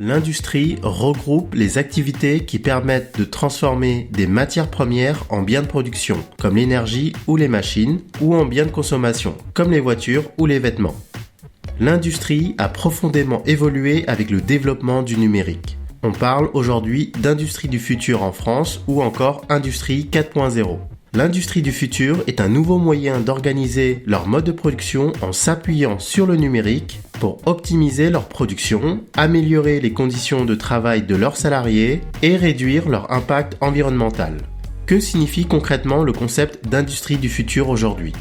L'industrie regroupe les activités qui permettent de transformer des matières premières en biens de production, comme l'énergie ou les machines, ou en biens de consommation, comme les voitures ou les vêtements. L'industrie a profondément évolué avec le développement du numérique. On parle aujourd'hui d'industrie du futur en France ou encore industrie 4.0. L'industrie du futur est un nouveau moyen d'organiser leur mode de production en s'appuyant sur le numérique pour optimiser leur production, améliorer les conditions de travail de leurs salariés et réduire leur impact environnemental. Que signifie concrètement le concept d'industrie du futur aujourd'hui ?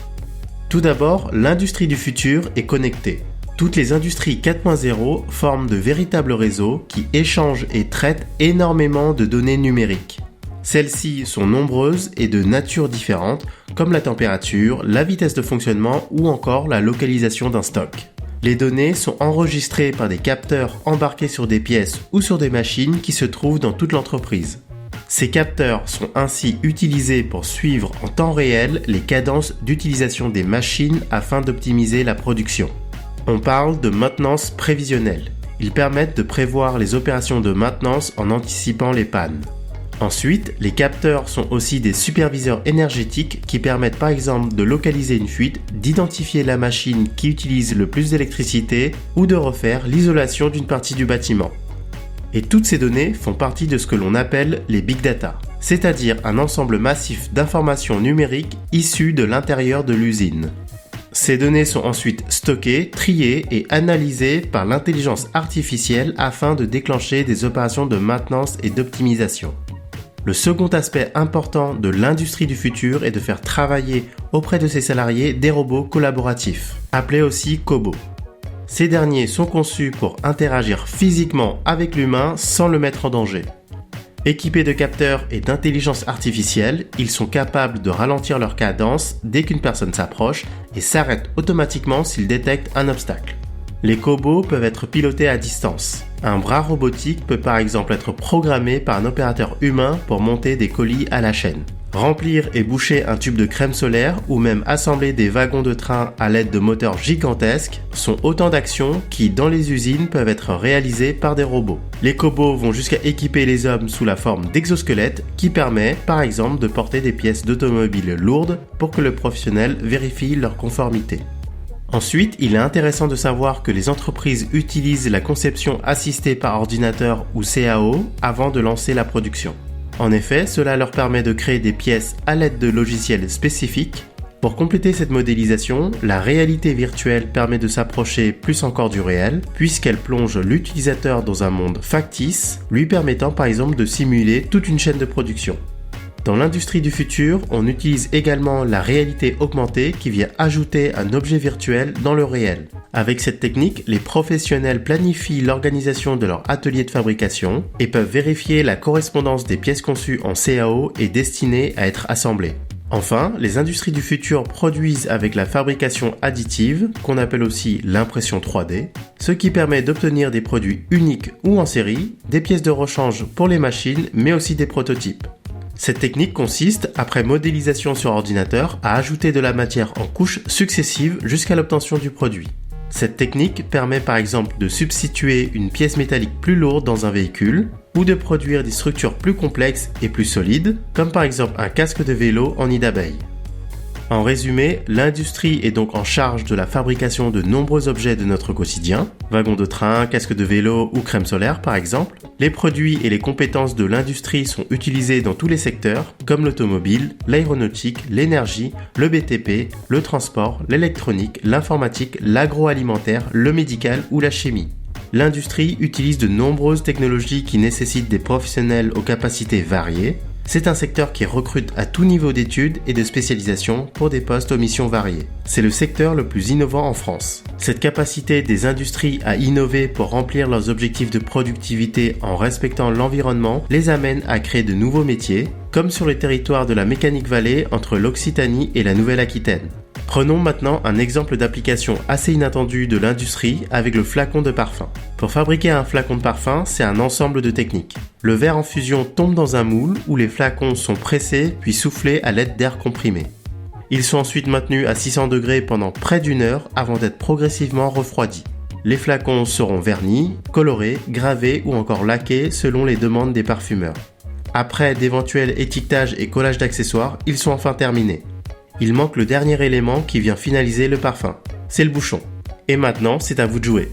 Tout d'abord, l'industrie du futur est connectée. Toutes les industries 4.0 forment de véritables réseaux qui échangent et traitent énormément de données numériques. Celles-ci sont nombreuses et de nature différente, comme la température, la vitesse de fonctionnement ou encore la localisation d'un stock. Les données sont enregistrées par des capteurs embarqués sur des pièces ou sur des machines qui se trouvent dans toute l'entreprise. Ces capteurs sont ainsi utilisés pour suivre en temps réel les cadences d'utilisation des machines afin d'optimiser la production. On parle de maintenance prévisionnelle. Ils permettent de prévoir les opérations de maintenance en anticipant les pannes. Ensuite, les capteurs sont aussi des superviseurs énergétiques qui permettent par exemple de localiser une fuite, d'identifier la machine qui utilise le plus d'électricité ou de refaire l'isolation d'une partie du bâtiment. Et toutes ces données font partie de ce que l'on appelle les big data, c'est-à-dire un ensemble massif d'informations numériques issues de l'intérieur de l'usine. Ces données sont ensuite stockées, triées et analysées par l'intelligence artificielle afin de déclencher des opérations de maintenance et d'optimisation. Le second aspect important de l'industrie du futur est de faire travailler auprès de ses salariés des robots collaboratifs, appelés aussi cobots. Ces derniers sont conçus pour interagir physiquement avec l'humain sans le mettre en danger. Équipés de capteurs et d'intelligence artificielle, ils sont capables de ralentir leur cadence dès qu'une personne s'approche et s'arrêtent automatiquement s'ils détectent un obstacle. Les cobots peuvent être pilotés à distance. Un bras robotique peut par exemple être programmé par un opérateur humain pour monter des colis à la chaîne. Remplir et boucher un tube de crème solaire ou même assembler des wagons de train à l'aide de moteurs gigantesques sont autant d'actions qui, dans les usines, peuvent être réalisées par des robots. Les cobots vont jusqu'à équiper les hommes sous la forme d'exosquelettes qui permet, par exemple, de porter des pièces d'automobile lourdes pour que le professionnel vérifie leur conformité. Ensuite, il est intéressant de savoir que les entreprises utilisent la conception assistée par ordinateur ou CAO avant de lancer la production. En effet, cela leur permet de créer des pièces à l'aide de logiciels spécifiques. Pour compléter cette modélisation, la réalité virtuelle permet de s'approcher plus encore du réel, puisqu'elle plonge l'utilisateur dans un monde factice, lui permettant par exemple de simuler toute une chaîne de production. Dans l'industrie du futur, on utilise également la réalité augmentée qui vient ajouter un objet virtuel dans le réel. Avec cette technique, les professionnels planifient l'organisation de leur atelier de fabrication et peuvent vérifier la correspondance des pièces conçues en CAO et destinées à être assemblées. Enfin, les industries du futur produisent avec la fabrication additive, qu'on appelle aussi l'impression 3D, ce qui permet d'obtenir des produits uniques ou en série, des pièces de rechange pour les machines, mais aussi des prototypes. Cette technique consiste, après modélisation sur ordinateur, à ajouter de la matière en couches successives jusqu'à l'obtention du produit. Cette technique permet par exemple de substituer une pièce métallique plus lourde dans un véhicule ou de produire des structures plus complexes et plus solides, comme par exemple un casque de vélo en nid d'abeille. En résumé, l'industrie est donc en charge de la fabrication de nombreux objets de notre quotidien, wagons de train, casques de vélo ou crème solaire par exemple. Les produits et les compétences de l'industrie sont utilisés dans tous les secteurs, comme l'automobile, l'aéronautique, l'énergie, le BTP, le transport, l'électronique, l'informatique, l'agroalimentaire, le médical ou la chimie. L'industrie utilise de nombreuses technologies qui nécessitent des professionnels aux capacités variées. C'est un secteur qui recrute à tout niveau d'études et de spécialisation pour des postes aux missions variées. C'est le secteur le plus innovant en France. Cette capacité des industries à innover pour remplir leurs objectifs de productivité en respectant l'environnement les amène à créer de nouveaux métiers, comme sur le territoire de la Mécanique Vallée entre l'Occitanie et la Nouvelle-Aquitaine. Prenons maintenant un exemple d'application assez inattendue de l'industrie avec le flacon de parfum. Pour fabriquer un flacon de parfum, c'est un ensemble de techniques. Le verre en fusion tombe dans un moule où les flacons sont pressés puis soufflés à l'aide d'air comprimé. Ils sont ensuite maintenus à 600 degrés pendant près d'1 heure avant d'être progressivement refroidis. Les flacons seront vernis, colorés, gravés ou encore laqués selon les demandes des parfumeurs. Après d'éventuels étiquetages et collages d'accessoires, ils sont enfin terminés. Il manque le dernier élément qui vient finaliser le parfum. C'est le bouchon. Et maintenant, c'est à vous de jouer.